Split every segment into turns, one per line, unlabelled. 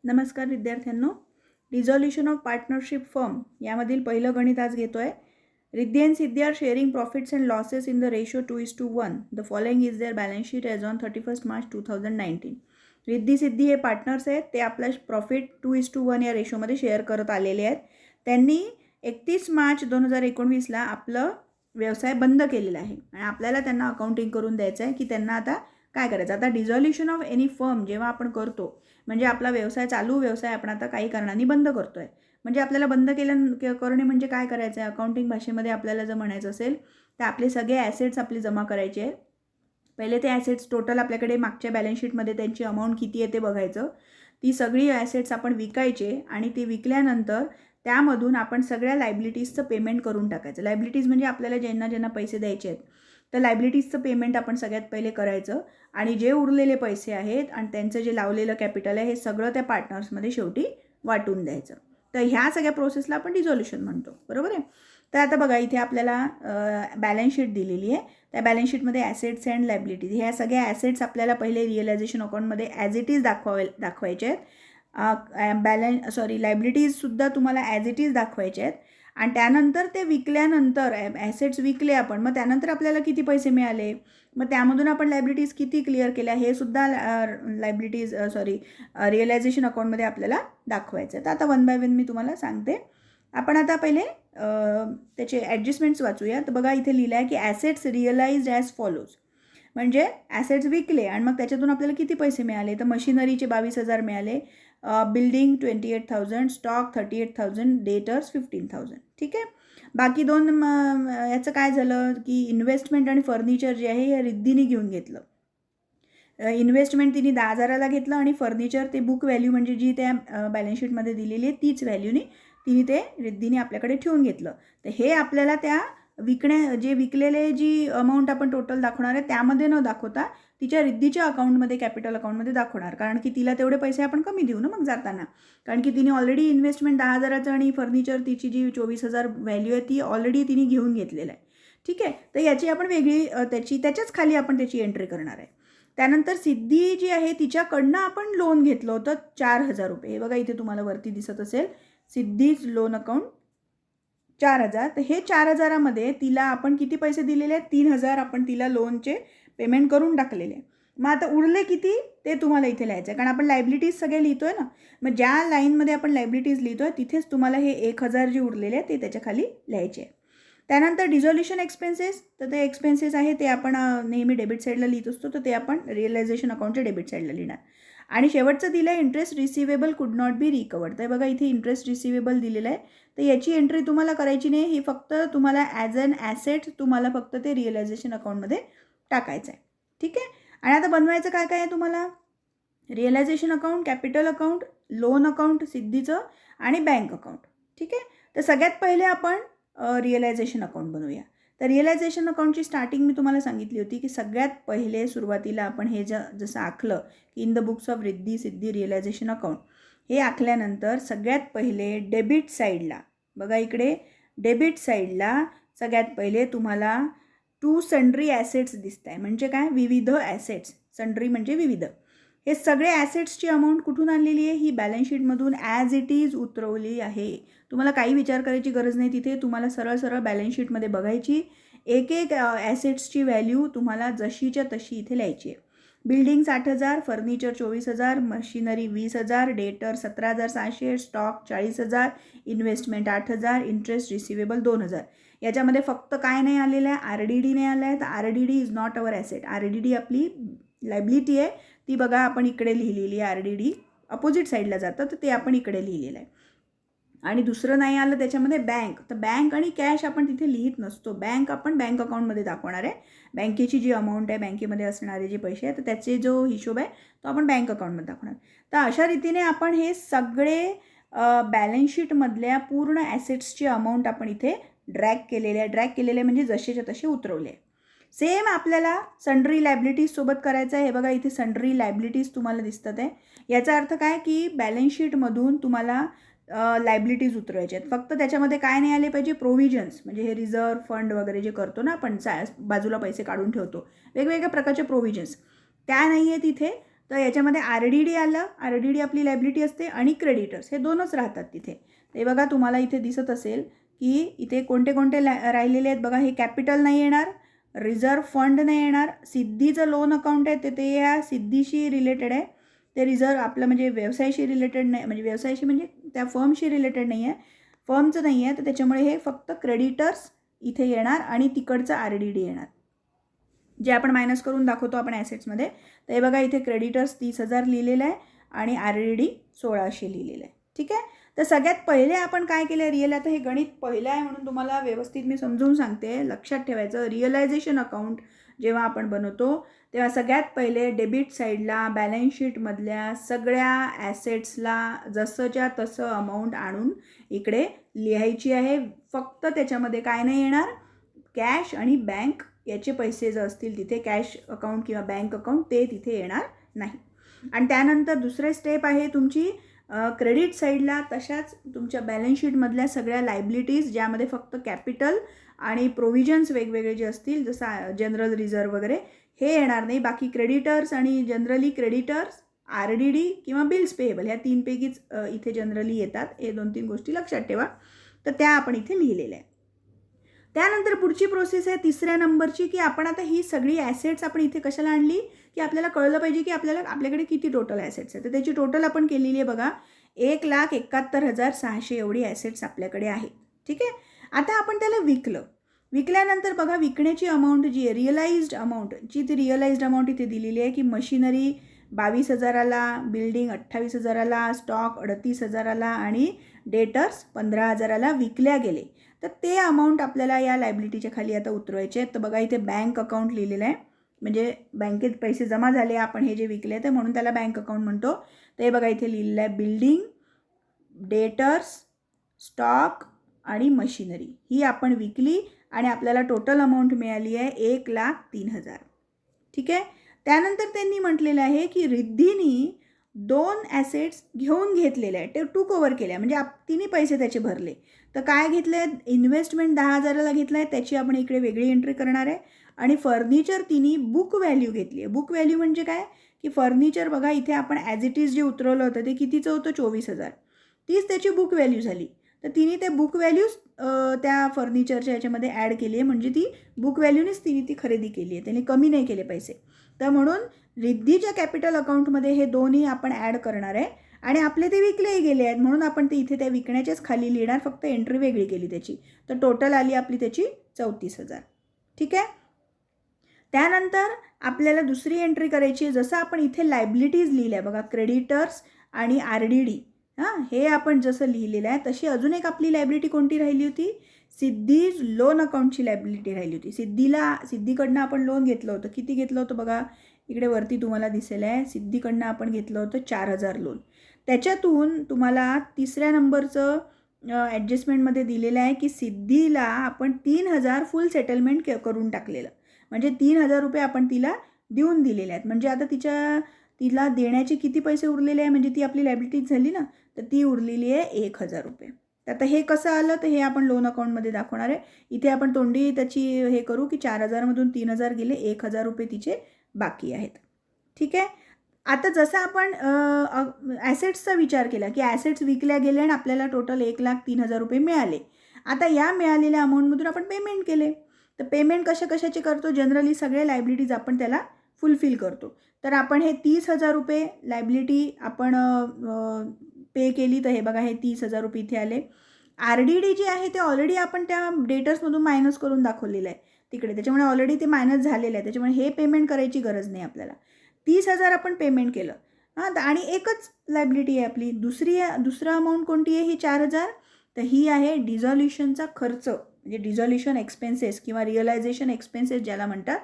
नमस्कार विद्यार्थ्यांनो. Resolution of partnership firm यामधील पहिलं गणित आज घेतोय. Riddhi and Siddhi are sharing profits and losses in the ratio 2:1. The following is their balance sheet as on 31 March 2019. Riddhi Siddhi हे पार्टनर्स आहेत. ते आपला प्रॉफिट 2:1 या रेशोमध्ये शेअर करत आलेले आहेत. त्यांनी 31 मार्च 2019ला आपलं व्यवसाय बंद केलेला आहे आणि आपल्याला त्यांना अकाउंटिंग करून द्यायचं आहे की त्यांना आता काय करायचं. आता डिझॉल्युशन ऑफ एनी फर्म जेव्हा आपण करतो म्हणजे आपला चालू व्यवसाय आपण आता काही कारणांनी बंद करतोय. म्हणजे आपल्याला बंद करणे म्हणजे काय करायचं आहे. अकाउंटिंग भाषेमध्ये आपल्याला जर म्हणायचं असेल तर आपले सगळे ॲसेट्स आपले जमा करायचे आहेत. पहिले ते ॲसेट्स टोटल आपल्याकडे मागच्या बॅलन्स शीटमध्ये त्यांची अमाऊंट किती आहे ते बघायचं. ती सगळी ॲसेट्स आपण विकायचे आणि ती विकल्यानंतर त्यामधून आपण सगळ्या लायबिलिटीजचं पेमेंट करून टाकायचं. लायबिलिटीज म्हणजे आपल्याला ज्यांना पैसे द्यायचे आहेत तर लायबिलिटीजचं पेमेंट आपण सगळ्यात पहिले करायचं आणि जे उरलेले पैसे आहेत आणि त्यांचं जे लावलेलं कॅपिटल आहे हे सगळं त्या पार्टनर्समध्ये शेवटी वाटून द्यायचं. तर ह्या सगळ्या प्रोसेसला आपण डिझॉल्युशन म्हणतो. बरोबर आहे. तर आता बघा इथे आपल्याला बॅलन्स शीट दिलेली आहे. त्या बॅलन्स शीटमध्ये ॲसेट्स अँड लायबिलिटीज ह्या सगळ्या ॲसेट्स आपल्याला पहिले रिअलायझेशन अकाउंटमध्ये ॲज इट इज दाखवायचे आहेत. लायबिलिटीजसुद्धा तुम्हाला ॲज इट इज दाखवायचे आहेत आणि त्यानंतर ते विकल्यानंतर ॲसेट्स विकले आपण, मग त्यानंतर आपल्याला किती पैसे मिळाले, मग त्यामधून आपण लायबिलिटीज किती क्लिअर केल्या हे सुद्धा रिअलायझेशन अकाउंटमध्ये आपल्याला दाखवायचं आहे. तर आता वन बाय वन मी तुम्हाला सांगते. आपण आता पहिले त्याचे ॲडजस्टमेंट्स वाचूया. तर बघा इथे लिहिलं आहे की ॲसेट्स रिअलाइज्ड ॲज फॉलोज. म्हणजे ॲसेट्स विकले आणि मग त्याच्यातून आपल्याला किती पैसे मिळाले. तर मशिनरीचे 22,000 मिळाले, बिल्डिंग 28,000, स्टॉक 38,000, डेटर्स 15,000. ठीक आहे. बाकी दोन याचं काय झालं की इन्व्हेस्टमेंट आणि फर्निचर जे आहे हे रिद्धीने घेऊन घेतलं. इन्व्हेस्टमेंट तिने 10,000ला घेतलं आणि फर्निचर ते बुक व्हॅल्यू म्हणजे जी त्या बॅलन्स शीटमध्ये दिलेली आहे तीच व्हॅल्यूने तिने ते रिद्धीने आपल्याकडे ठेवून घेतलं. तर हे आपल्याला त्या जे विकलेले जी अमाऊंट आपण टोटल दाखवणार आहे त्यामध्ये न दाखवता तिच्या रिद्धीच्या अकाउंटमध्ये कॅपिटल अकाउंटमध्ये दाखवणार. कारण की तिला तेवढे पैसे आपण कमी देऊ ना मग जाताना. कारण की तिने ऑलरेडी इन्व्हेस्टमेंट 10,000चं आणि फर्निचर तिची जी 24,000 व्हॅल्यू आहे ती ऑलरेडी तिने घेऊन घेतलेलं आहे. ठीक आहे. तर याची आपण वेगळी त्याच्याच खाली आपण त्याची एंट्री करणार आहे. त्यानंतर सिद्धी जी आहे तिच्याकडनं आपण लोन घेतलं होतं 4,000 रुपये. हे बघा इथे तुम्हाला वरती दिसत असेल सिद्धीज लोन अकाउंट 4,000. तर हे 4,000मध्ये तिला आपण किती पैसे दिलेले आहेत. 3,000 आपण तिला लोनचे पेमेंट करून टाकलेले. मग आता उरले किती ते तुम्हाला इथे लिहायचं आहे. कारण आपण लायबिलिटीज सगळे लिहितोय ना. मग ज्या लाईनमध्ये आपण लायबिलिटीज लिहितोय तिथेच तुम्हाला हे 1,000 जे उरलेले आहे ते त्याच्या खाली लिहायचे आहे. त्यानंतर डिझॉल्युशन एक्सपेन्सेस. तर ते एक्सपेन्सेस आहे ते आपण नेहमी डेबिट साईडला लिहित असतो. तर ते आपण रिअलायझेशन अकाउंटच्या डेबिट साईडला लिहिणार. आणि शेवटचं दिलं आहे इंटरेस्ट रिसिवेबल कुड नॉट बी रिकवर्ड. तर बघा इथे इंटरेस्ट रिसिवेबल दिलेलं आहे. तर याची एंट्री तुम्हाला करायची नाही. ही फक्त तुम्हाला ॲज अन ॲसेट तुम्हाला फक्त ते रिअलायझेशन अकाउंटमध्ये टाकायचं आहे. ठीक आहे. आणि आता बनवायचं काय काय आहे तुम्हाला. Realisation account, capital account, loan account सिद्धीचं आणि बँक अकाउंट. ठीक आहे. तर सगळ्यात पहिले आपण रिअलायझेशन अकाउंट बनवूया. तर रिअलायझेशन अकाउंटची स्टार्टिंग मी तुम्हाला सांगितली होती की सगळ्यात पहिले सुरुवातीला आपण हे जसं आखलं की in the books of Riddhi Siddhi realisation account हे आखल्यानंतर सगळ्यात पहिले डेबिट साईडला बघा इकडे डेबिट साईडला सगळ्यात पहिले तुम्हाला टू सन्ड्री ॲसेट्स दिसत आहे. म्हणजे काय. विविध ॲसेट्स. सन्ड्री म्हणजे विविध. हे सगळे ॲसेट्सची अमाऊंट कुठून आणलेली आहे. ही बॅलन्स शीटमधून ॲज इट इज उतरवली आहे. तुम्हाला काही विचार करायची गरज नाही. तिथे तुम्हाला सरळ बॅलन्स शीटमध्ये बघायची. एक ॲसेट्सची व्हॅल्यू तुम्हाला जशीच्या तशी इथे लिहायची आहे. बिल्डिंग 60,000, फर्निचर 24,000, मशिनरी 20,000, डेटर 17,600, स्टॉक 40,000, इन्व्हेस्टमेंट 8,000, इंटरेस्ट रिसिवेबल 2,000. याच्यामध्ये फक्त काय नाही आलेलं आहे. RDD नाही आलं आहे. तर RDD is not our asset. RDD आपली लायबिलिटी आहे. ती बघा आपण इकडे लिहिलेली आहे. RDD अपोजिट साईडला जातं तर ते आपण इकडे लिहिलेलं आहे. आणि दुसरं नाही आलं त्याच्यामध्ये बँक. तर बँक आणि कॅश आपण तिथे लिहित नसतो. बँक आपण बँक अकाउंटमध्ये दाखवणार आहे. बँकेची जी अमाऊंट आहे बँकेमध्ये असणारे जे पैसे आहेत तर त्याचे जो हिशोब आहे तो आपण बँक अकाउंटमध्ये दाखवणार. तर अशा रीतीने आपण हे सगळे बॅलन्स शीटमधल्या पूर्ण ॲसेट्सची अमाऊंट आपण इथे ड्रॅग केलेले म्हणजे जसेच्या तसे उतरवले. सेम आपल्याला सन्ड्री लायबिलिटीज सोबत करायचं आहे. हे बघा इथे सन्ड्री लायबिलिटीज तुम्हाला दिसतात आहे. याचा अर्थ काय की बॅलन्स शीटमधून तुम्हाला लायबिलिटीज उतरवायचे आहेत. फक्त त्याच्यामध्ये काय नाही आले पाहिजे. प्रोव्हिजन्स म्हणजे हे रिझर्व फंड वगैरे जे करतो ना आपण बाजूला पैसे काढून ठेवतो वेगवेगळ्या प्रकारचे प्रोव्हिजन्स त्या नाही आहेत इथे. तर याच्यामध्ये RDD आलं, RDD आपली लायबिलिटी असते आणि क्रेडिटर्स हे दोनच राहतात तिथे. ते बघा तुम्हाला इथे दिसत असेल की इथे कोणते कोणते राहिलेले आहेत बघा. हे कॅपिटल नाही येणार, रिझर्व्ह फंड नाही येणार, सिद्धीचं लोन अकाउंट आहे ते या सिद्धीशी रिलेटेड आहे. ते रिझर्व्ह आपलं म्हणजे व्यवसायाशी रिलेटेड नाही, म्हणजे व्यवसायाशी म्हणजे त्या फर्मशी रिलेटेड नाही आहे, फर्मचं नाही आहे. तर त्याच्यामुळे हे फक्त क्रेडिटर्स इथे येणार आणि तिकडचं RDD येणार, जे आपण मायनस करून दाखवतो आपण ॲसेट्समध्ये. तर हे बघा इथे क्रेडिटर्स 30,000 लिहिलेलं आहे आणि RDD 1600 लिहिलेलं आहे. ठीक आहे. तर सगळ्यात पहिले आपण काय केलं रिअल, आता हे गणित पहिलं आहे म्हणून तुम्हाला व्यवस्थित मी समजून सांगते, लक्षात ठेवायचं. रिअलायझेशन अकाउंट जेव्हा आपण बनवतो तेव्हा सगळ्यात पहिले डेबिट साईडला बॅलन्स शीटमधल्या सगळ्या ॲसेट्सला जसंच्या तसं अमाऊंट आणून इकडे लिहायची आहे. फक्त त्याच्यामध्ये काय नाही येणार, कॅश आणि बँक याचे पैसे जर असतील तिथे, कॅश अकाउंट किंवा बँक अकाउंट ते तिथे येणार नाही. आणि त्यानंतर दुसरे स्टेप आहे तुमची क्रेडिट साईडला तशाच तुमच्या बॅलन्स शीटमधल्या सगळ्या लायबिलिटीज, ज्यामध्ये फक्त कॅपिटल आणि प्रोव्हिजन्स वेगवेगळे जे असतील, जसं जनरल रिझर्व्ह वगैरे, हे येणार नाही. बाकी क्रेडिटर्स आणि जनरली क्रेडिटर्स, RDD किंवा बिल्स पेएबल ह्या तीनपैकीच इथे जनरली येतात. हे 2-3 गोष्टी लक्षात ठेवा. तर त्या आपण इथे लिहिलेल्या आहे. त्यानंतर पुढची प्रोसेस आहे तिसऱ्या नंबरची, की आपण आता ही सगळी ॲसेट्स आपण इथे कशाला आणली, की आपल्याला कळलं पाहिजे की आपल्याकडे किती टोटल ॲसेट्स आहेत. तर त्याची टोटल आपण केलेली आहे बघा, 1,71,600 एवढी ॲसेट्स आपल्याकडे आहे. ठीक आहे. आता आपण त्याला विकल्यानंतर बघा विकण्याची अमाऊंट जी आहे रिअलाइज्ड अमाऊंट, जी ती रिअलाइज्ड अमाऊंट इथे दिलेली आहे की मशिनरी 22,000ला, बिल्डिंग 28,000ला, स्टॉक 38,000ला आणि डेटर्स 15,000ला विकल्या गेले. तर ते अमाऊंट आपल्याला या लायबिलिटीच्या खाली आता उतरवायचे आहेत. तर बघा इथे बँक अकाउंट लिहिलेलं आहे, म्हणजे बँकेत पैसे जमा झाले आपण हे जे विकले तर म्हणून त्याला बँक अकाउंट म्हणतो. तर हे बघा इथे लिहिलेलं आहे बिल्डिंग, डेटर्स, स्टॉक आणि मशिनरी ही आपण विकली आणि आपल्याला टोटल अमाऊंट मिळाली आहे 1,03,000. ठीक आहे. त्यानंतर त्यांनी म्हटलेलं आहे की रिद्धीनी 2 ॲसेट्स घेऊन घेतलेल्या आहेत, ते टूक ओव्हर केल्या, म्हणजे तिने पैसे त्याचे भरले. तर काय घेतलं आहे, इन्व्हेस्टमेंट 10,000ला घेतलं आहे, त्याची आपण इकडे वेगळी एंट्री करणार आहे. आणि फर्निचर तिने बुक व्हॅल्यू घेतली आहे. बुक व्हॅल्यू म्हणजे काय, की फर्निचर बघा इथे आपण ॲज इट इज जे उतरवलं होतं ते कितीचं होतं, 24,000. तीच त्याची बुक व्हॅल्यू झाली. तर तिने ते बुक व्हॅल्यूज त्या फर्निचरच्या याच्यामध्ये ॲड केली आहे, म्हणजे ती बुक व्हॅल्यूनेच तिने ती खरेदी केली आहे, त्याने कमी नाही केले पैसे. तर म्हणून रिद्धीच्या कॅपिटल अकाउंटमध्ये हे दोन्ही आपण ॲड करणार आहे आणि आपले ते विकलेही गेले आहेत म्हणून आपण ते इथे त्या विकण्याच्याच खाली लिहिणार, फक्त एंट्री वेगळी केली त्याची. तर टोटल आली आपली त्याची 34,000. ठीक आहे. त्यानंतर आपल्याला दुसरी एंट्री करायची आहे. जसं आपण इथे लायबिलिटीज लिहिल्या आहे बघा, क्रेडिटर्स आणि RDD, हे आपण जसं लिहिलेलं आहे तशी अजून एक आपली लायबिलिटी कोणती राहिली होती, सिद्धीज लोन अकाउंटची लायबिलिटी राहिली होती. सिद्धीकडनं आपण लोन घेतलं होतं. किती घेतलं होतं बघा, इकडे वरती तुम्हाला दिसेल आहे, सिद्धीकडनं आपण घेतलं होतं 4,000 लोन. त्याच्यातून तुम्हाला तिसऱ्या नंबरचं ॲडजस्टमेंटमध्ये दिलेलं आहे की सिद्धीला आपण 3,000 फुल सेटलमेंट करून टाकलेलं, म्हणजे 3,000 रुपये आपण तिला देऊन दिलेले आहेत. म्हणजे आता तिला देण्याचे किती पैसे उरलेले आहे, म्हणजे ती आपली लायबिलिटी झाली ना, तर ती उरलेली आहे 1,000 रुपये. तर आता हे कसं आलं, तर हे आपण लोन अकाउंटमध्ये दाखवणार आहे. इथे आपण तोंडी त्याची हे करू की 4,000मधून 3,000 गेले, 1,000 रुपये तिचे बाकी आहेत. ठीक आहे. आता जसं आपण ॲसेट्सचा विचार केला की ॲसेट्स विकल्या गेले आणि आपल्याला टोटल 1,03,000 रुपये मिळाले. आता या मिळालेल्या अमाऊंटमधून आपण पेमेंट केले. तर पेमेंट कशाचे करतो, जनरली सगळे लायबिलिटीज आपण त्याला फुलफिल करतो. तर आपण हे 30,000 रुपये लायबिलिटी आपण पे केली. तर हे बघा हे 30,000 रुपये इथे आले. RDD जे आहे ते ऑलरेडी आपण त्या डेटर्समधून मायनस करून दाखवलेलं आहे तिकडे, त्याच्यामुळे ऑलरेडी ते मायनस झालेलं आहे, त्याच्यामुळे हे पेमेंट करायची गरज नाही आपल्याला. 30,000 आपण पेमेंट केलं. आणि एकच लायबिलिटी आहे आपली. दुसरं अमाऊंट कोणती आहे, ही 4,000. तर ही आहे डिझॉल्युशनचा खर्च, म्हणजे डिझॉल्युशन एक्सपेन्सेस किंवा रिअलायझेशन एक्सपेन्सेस ज्याला म्हणतात,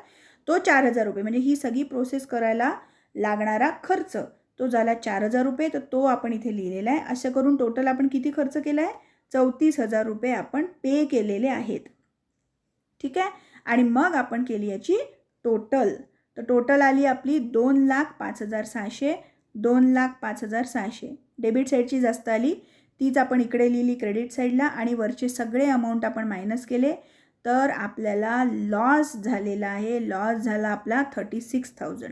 तो 4,000 रुपये, म्हणजे ही सगळी प्रोसेस करायला लागणारा खर्च तो झाला 4,000 रुपये. तर तो आपण इथे लिहिलेला आहे. असं करून टोटल आपण किती खर्च केला आहे, 34,000 रुपये आपण पे केलेले आहेत. ठीक आहे. आणि मग आपण केली याची टोटल. तर टोटल आली आपली 2,05,600. 2,05,600 डेबिट साईडची जास्त आली, तीच आपण इकडे लिहिली क्रेडिट साईडला, आणि वरचे सगळे अमाऊंट आपण मायनस केले. तर आपल्याला लॉस झालेला आहे. लॉस झाला आपला 36,000,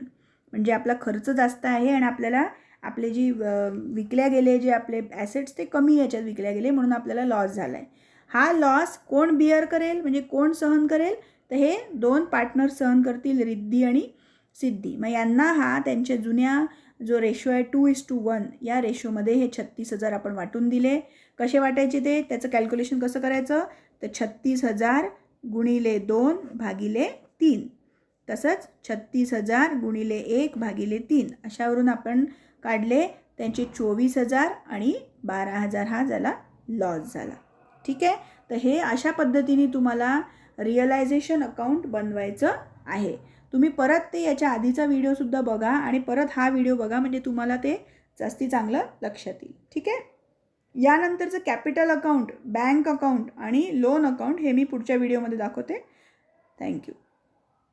म्हणजे आपला खर्च जास्त आहे आणि आपल्याला आपले जी विकल्या गेले जे आपले ॲसेट्स ते कमी याच्यात विकल्या गेले म्हणून आपल्याला लॉस झाला आहे. हा लॉस कोण बिअर करेल, म्हणजे कोण सहन करेल, तर हे 2 पार्टनर सहन करतील, रिद्धी आणि सिद्धी. मग यांना हा त्यांच्या जुन्या जो रेशो आहे 2:1 या रेशोमध्ये हे 36,000 आपण वाटून दिले. कसे वाटायचे ते, त्याचं कॅल्क्युलेशन कसं करायचं, तर 36,000 गुणिले 2 भागिले 3, तसंच 36,000 गुणिले 1 भागिले 3 अशावरून आपण काढले त्यांचे 24,000 आणि 12,000 हा झाला लॉस झाला. ठीक आहे. तर हे अशा पद्धतीने तुम्हाला रिअलायझेशन अकाउंट बनवायचं आहे. तुम्ही परत ते याच्या आधीचा व्हिडिओसुद्धा बघा आणि परत हा व्हिडिओ बघा, म्हणजे तुम्हाला ते जास्ती चांगलं लक्षात येईल. ठीक आहे. यानंतरचं कॅपिटल अकाउंट, बँक अकाउंट आणि लोन अकाउंट हे मी पुढच्या व्हिडिओमध्ये दाखवते. थँक्यू.